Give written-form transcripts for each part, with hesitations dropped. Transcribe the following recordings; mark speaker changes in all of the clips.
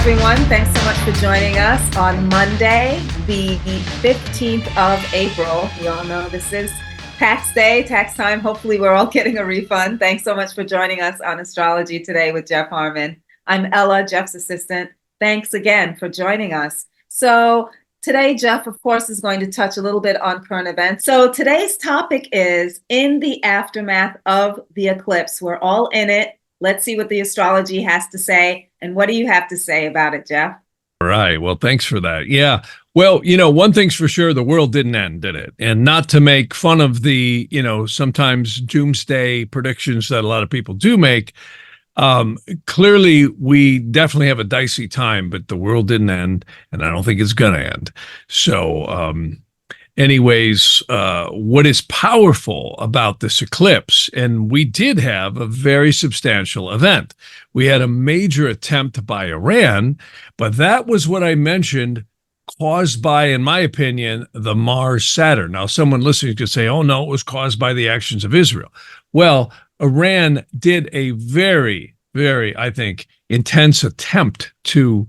Speaker 1: everyone. Thanks so much for joining us on Monday, the 15th of April. We all know this is tax day, tax time. Hopefully we're all getting a refund. Thanks so much for joining us on Astrology Today with Jeff Harman. I'm Ella, Jeff's assistant. Thanks again for joining us. So today, Jeff, of course, is going to touch a little bit on current events. So today's topic is in the aftermath of the eclipse. We're all in it. Let's see what the astrology has to say. And what do you have to say about it, Jeff?
Speaker 2: All right. Well, thanks for that. Yeah. Well, one thing's for sure, the world didn't end, did it? And not to make fun of the, sometimes doomsday predictions that a lot of people do make. Clearly, we definitely have a dicey time, but the world didn't end, and I don't think it's going to end. So, anyways, what is powerful about this eclipse, and we did have a very substantial event. We had a major attempt by Iran, but that was what I mentioned, caused by, in my opinion, the Mars-Saturn. Now, someone listening could say, oh, no, it was caused by the actions of Israel. Well, Iran did a very, very, I think, intense attempt to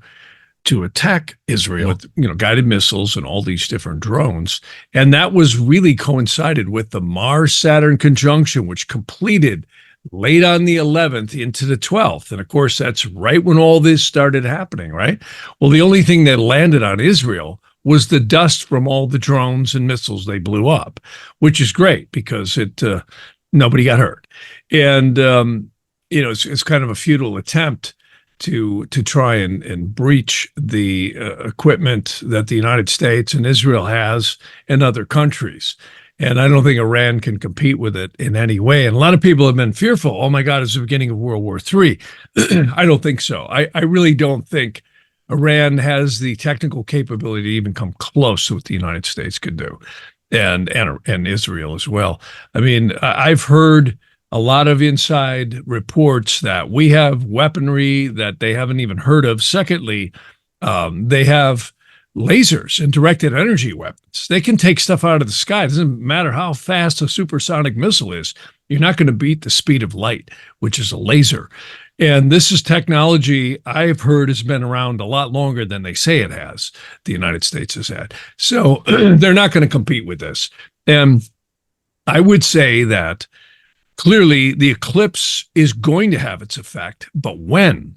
Speaker 2: attack Israel with, guided missiles and all these different drones. And that was really coincided with the Mars-Saturn conjunction, which completed late on the 11th into the 12th. And of course, that's right when all this started happening, right? Well, the only thing that landed on Israel was the dust from all the drones and missiles they blew up, which is great because nobody got hurt. And, it's kind of a futile attempt to try and breach the equipment that the United States and Israel has and other countries. And I don't think Iran can compete with it in any way. And a lot of people have been fearful. Oh, my God, it's the beginning of World War III. I don't think so. I really don't think Iran has the technical capability to even come close to what the United States could do, and Israel as well. I mean, I've heard a lot of inside reports that we have weaponry that they haven't even heard of. Secondly, they have lasers and directed energy weapons. They can take stuff out of the sky. It doesn't matter how fast a supersonic missile is. You're not going to beat the speed of light, which is a laser. And this is technology I've heard has been around a lot longer than they say it has, the United States has had. So they're not going to compete with this. And I would say that clearly the eclipse is going to have its effect, but when?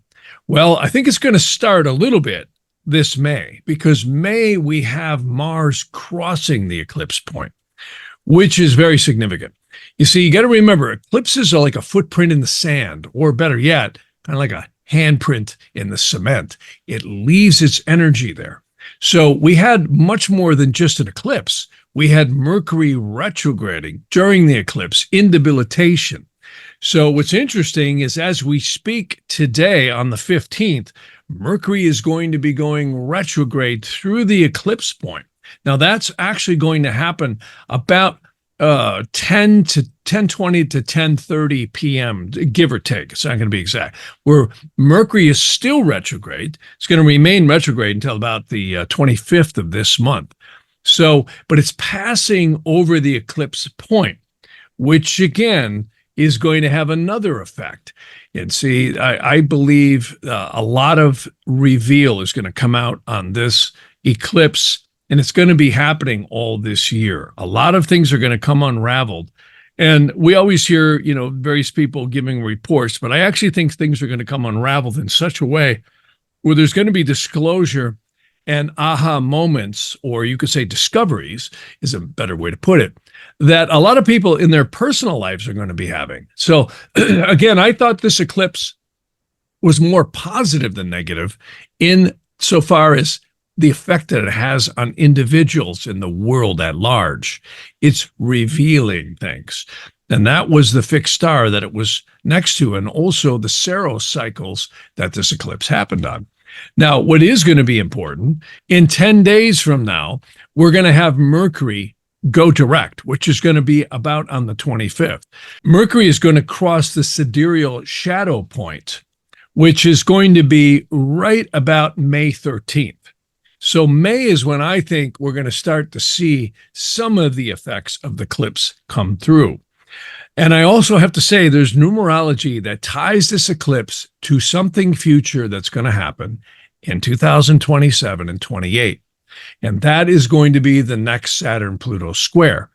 Speaker 2: Well, I think it's going to start a little bit this May, because May we have Mars crossing the eclipse point, which is very significant. You see, you got to remember, eclipses are like a footprint in the sand, or better yet, kind of like a handprint in the cement. It leaves its energy there. So we had much more than just an eclipse. We had Mercury retrograding during the eclipse in debilitation. So what's interesting is as we speak today on the 15th, Mercury is going to be going retrograde through the eclipse point. Now that's actually going to happen about 10:20 to 10:30 p.m., give or take. It's not going to be exact. Where Mercury is still retrograde. It's going to remain retrograde until about the 25th of this month. So, but it's passing over the eclipse point, which again is going to have another effect. And see, I believe a lot of reveal is going to come out on this eclipse, and it's going to be happening all this year. A lot of things are going to come unraveled. And we always hear, various people giving reports, but I actually think things are going to come unraveled in such a way where there's going to be disclosure and aha moments, or you could say discoveries is a better way to put it, that a lot of people in their personal lives are going to be having. So again, I thought this eclipse was more positive than negative in so far as the effect that it has on individuals in the world at large. It's revealing things. And that was the fixed star that it was next to, and also the Saros cycles that this eclipse happened on. Now, what is going to be important, in 10 days from now, we're going to have Mercury go direct, which is going to be about on the 25th. Mercury is going to cross the sidereal shadow point, which is going to be right about May 13th. So May is when I think we're going to start to see some of the effects of the eclipse come through. And I also have to say there's numerology that ties this eclipse to something future that's going to happen. in 2027 and 28. And that is going to be the next Saturn-Pluto square.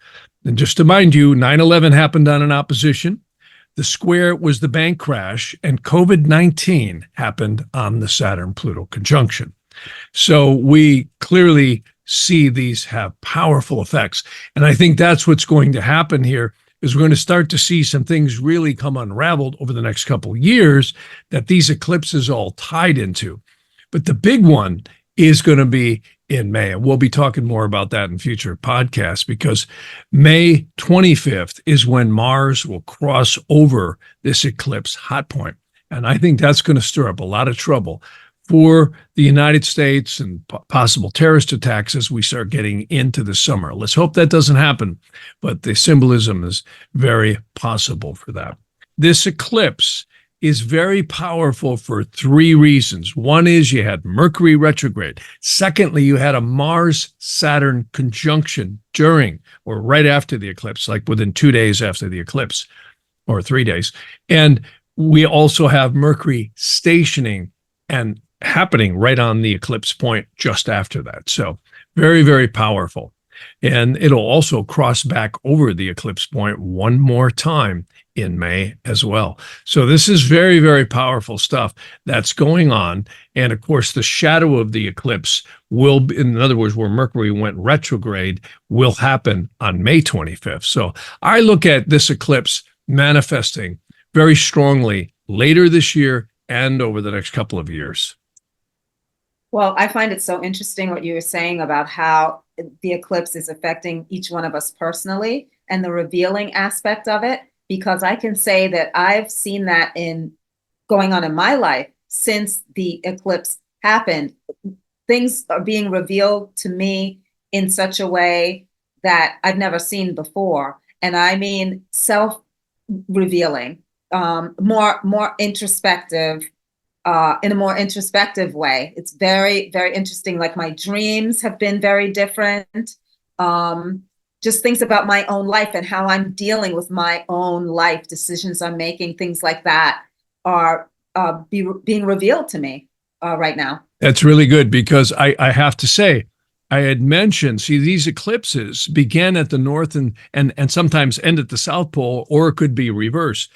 Speaker 2: And just to mind you, 9/11 happened on an opposition. The square was the bank crash, and COVID-19 happened on the Saturn-Pluto conjunction. So we clearly see these have powerful effects. And I think that's what's going to happen here is we're going to start to see some things really come unraveled over the next couple of years that these eclipses all tied into. But the big one is going to be in May. And we'll be talking more about that in future podcasts because May 25th is when Mars will cross over this eclipse hot point. And I think that's going to stir up a lot of trouble for the United States and possible terrorist attacks as we start getting into the summer. Let's hope that doesn't happen, but the symbolism is very possible for that. This eclipse is very powerful for three reasons. One is you had Mercury retrograde. Secondly, you had a Mars-Saturn conjunction during or right after the eclipse, like within 2 days after the eclipse or 3 days. And we also have Mercury stationing and happening right on the eclipse point just after that. So very, very powerful. And it'll also cross back over the eclipse point one more time in May as well. So this is very, very powerful stuff that's going on. And of course, the shadow of the eclipse will be, in other words, where Mercury went retrograde, will happen on May 25th. So I look at this eclipse manifesting very strongly later this year and over the next couple of years.
Speaker 1: Well, I find it so interesting what you were saying about how the eclipse is affecting each one of us personally and the revealing aspect of it, because I can say that I've seen that in going on in my life since the eclipse happened. Things are being revealed to me in such a way that I've never seen before. And I mean self-revealing, more introspective, in a more introspective way. It's very, very interesting. Like my dreams have been very different. Just things about my own life and how I'm dealing with my own life, decisions I'm making, things like that are being revealed to me right now.
Speaker 2: That's really good because I have to say, I had mentioned, see, these eclipses began at the North and sometimes end at the South Pole, or it could be reverse.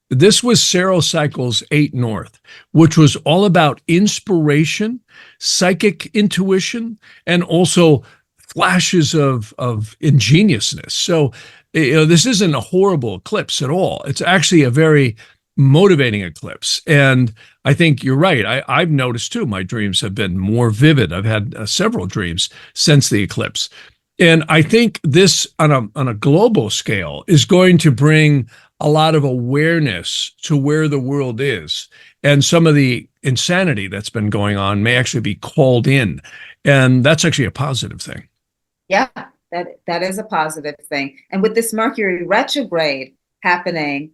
Speaker 2: This was Saros Cycle's 8 North, which was all about inspiration, psychic intuition, and also flashes of ingeniousness. So, this isn't a horrible eclipse at all. It's actually a very motivating eclipse. And I think you're right. I've noticed too, my dreams have been more vivid. I've had several dreams since the eclipse. And I think this on a global scale is going to bring a lot of awareness to where the world is. And some of the insanity that's been going on may actually be called in. And that's actually a positive thing.
Speaker 1: Yeah, that is a positive thing. And with this Mercury retrograde happening,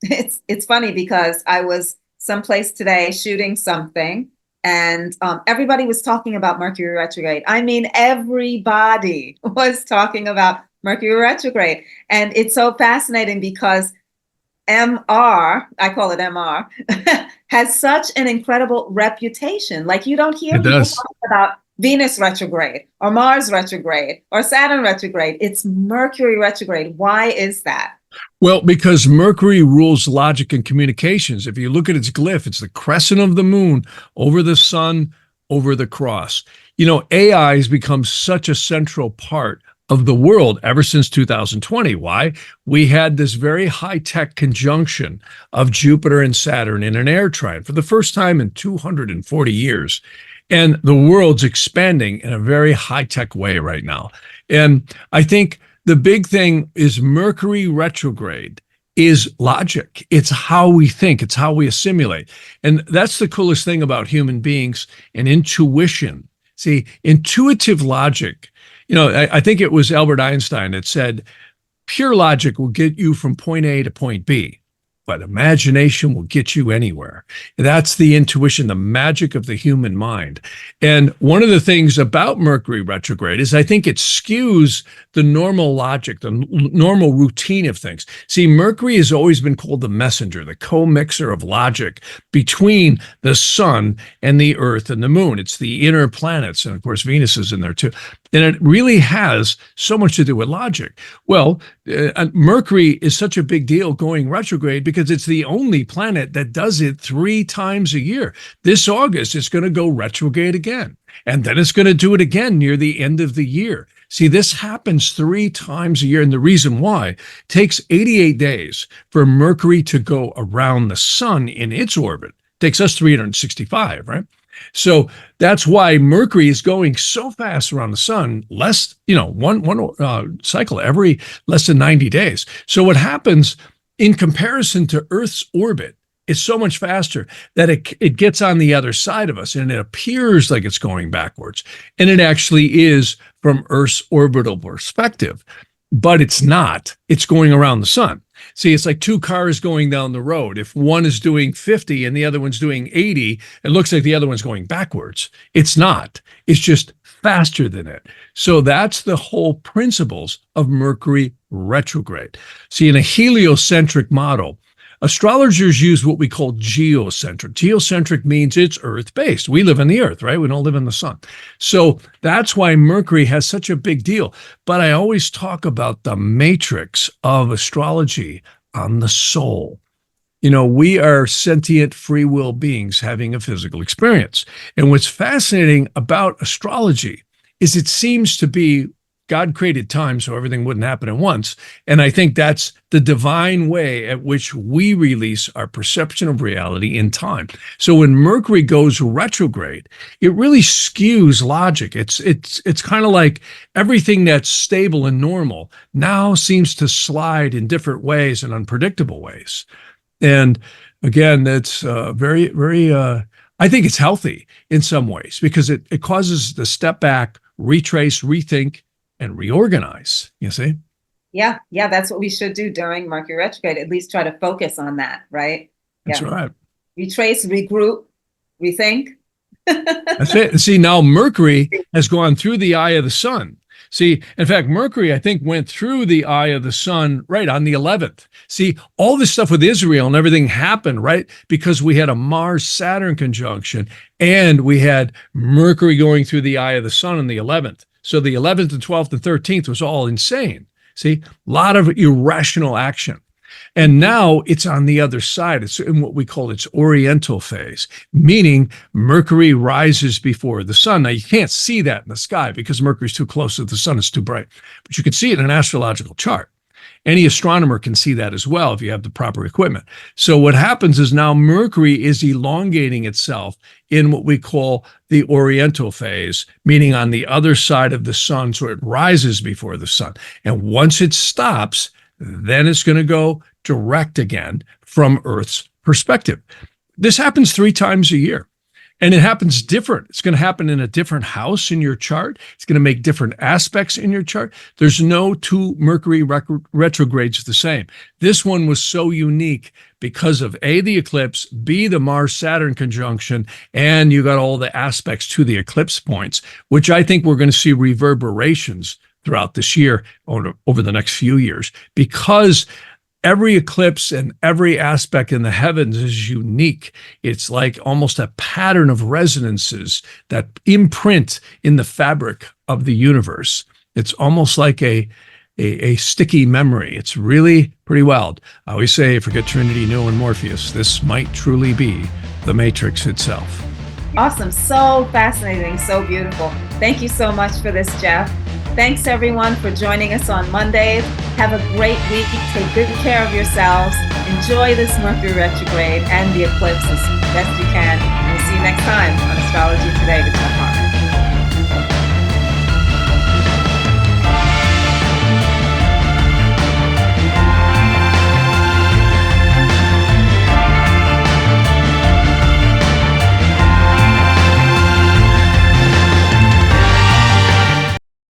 Speaker 1: it's funny because I was someplace today shooting something and everybody was talking about Mercury retrograde. I mean, everybody was talking about Mercury retrograde. And it's so fascinating because MR, I call it MR, has such an incredible reputation. Like you don't hear people talking about Venus retrograde or Mars retrograde or Saturn retrograde. It's Mercury retrograde. Why is that?
Speaker 2: Well, because Mercury rules logic and communications. If you look at its glyph, it's the crescent of the moon over the sun, over the cross. AI has become such a central part of the world ever since 2020. Why? We had this very high-tech conjunction of Jupiter and Saturn in an air trine for the first time in 240 years. And the world's expanding in a very high-tech way right now. And I think the big thing is Mercury retrograde is logic. It's how we think. It's how we assimilate. And that's the coolest thing about human beings and intuition. See, intuitive logic, I think it was Albert Einstein that said, pure logic will get you from point A to point B. but imagination will get you anywhere. That's the intuition, the magic of the human mind. And one of the things about Mercury retrograde is I think it skews the normal logic, the normal routine of things. See, Mercury has always been called the messenger, the co-mixer of logic between the sun and the earth and the moon. It's the inner planets. And of course, Venus is in there too. And it really has so much to do with logic. Well, Mercury is such a big deal going retrograde because it's the only planet that does it 3 times a year. This August, it's going to go retrograde again. And then it's going to do it again near the end of the year. See, this happens 3 times a year. And the reason why, it takes 88 days for Mercury to go around the sun in its orbit. It takes us 365, right? So that's why Mercury is going so fast around the sun, less, one cycle every less than 90 days. So what happens in comparison to Earth's orbit is so much faster that it gets on the other side of us and it appears like it's going backwards. And it actually is from Earth's orbital perspective, but it's not. It's going around the sun. See, it's like 2 cars going down the road. If one is doing 50 and the other one's doing 80, it looks like the other one's going backwards. It's not. It's just faster than it. So that's the whole principles of Mercury retrograde. See, in a heliocentric model, astrologers use what we call geocentric. Geocentric means it's Earth-based. We live in the Earth, right? We don't live in the sun. So that's why Mercury has such a big deal. But I always talk about the matrix of astrology on the soul. We are sentient free will beings having a physical experience. And what's fascinating about astrology is it seems to be God created time so everything wouldn't happen at once. And I think that's the divine way at which we release our perception of reality in time. So when Mercury goes retrograde, it really skews logic. It's kind of like everything that's stable and normal now seems to slide in different ways and unpredictable ways. And again, that's very, very, I think it's healthy in some ways because it causes the step back, retrace, rethink, and reorganize, you see?
Speaker 1: Yeah, that's what we should do during Mercury retrograde, at least try to focus on that, right?
Speaker 2: That's right.
Speaker 1: Retrace, regroup, rethink.
Speaker 2: That's it. See, now Mercury has gone through the eye of the sun. See, in fact, Mercury, I think, went through the eye of the sun right on the 11th. See, all this stuff with Israel and everything happened, right? Because we had a Mars-Saturn conjunction and we had Mercury going through the eye of the sun on the 11th. So the 11th and 12th and 13th was all insane. See, a lot of irrational action. And now it's on the other side. It's in what we call its oriental phase, meaning Mercury rises before the sun. Now, you can't see that in the sky because Mercury's too close to the sun. It's too bright. But you can see it in an astrological chart. Any astronomer can see that as well if you have the proper equipment. So what happens is now Mercury is elongating itself in what we call the oriental phase, meaning on the other side of the sun, so it rises before the sun. And once it stops, then it's going to go direct again from Earth's perspective. This happens 3 times a year. And it happens different. It's going to happen in a different house in your chart. It's going to make different aspects in your chart. There's no 2 Mercury retrogrades the same. This one was so unique because of A, the eclipse, B, the Mars-Saturn conjunction, and you got all the aspects to the eclipse points, which I think we're going to see reverberations throughout this year over the next few years because every eclipse and every aspect in the heavens is unique. It's like almost a pattern of resonances that imprint in the fabric of the universe. It's almost like a sticky memory. It's really pretty wild. I always say, forget Trinity, Neo, and Morpheus. This might truly be the Matrix itself.
Speaker 1: Awesome. So fascinating. So beautiful. Thank you so much for this, Jeff. Thanks everyone for joining us on Mondays. Have a great week. Take good care of yourselves. Enjoy this Mercury retrograde and the eclipse as best you can. And we'll see you next time on Astrology Today with Jeff Harman.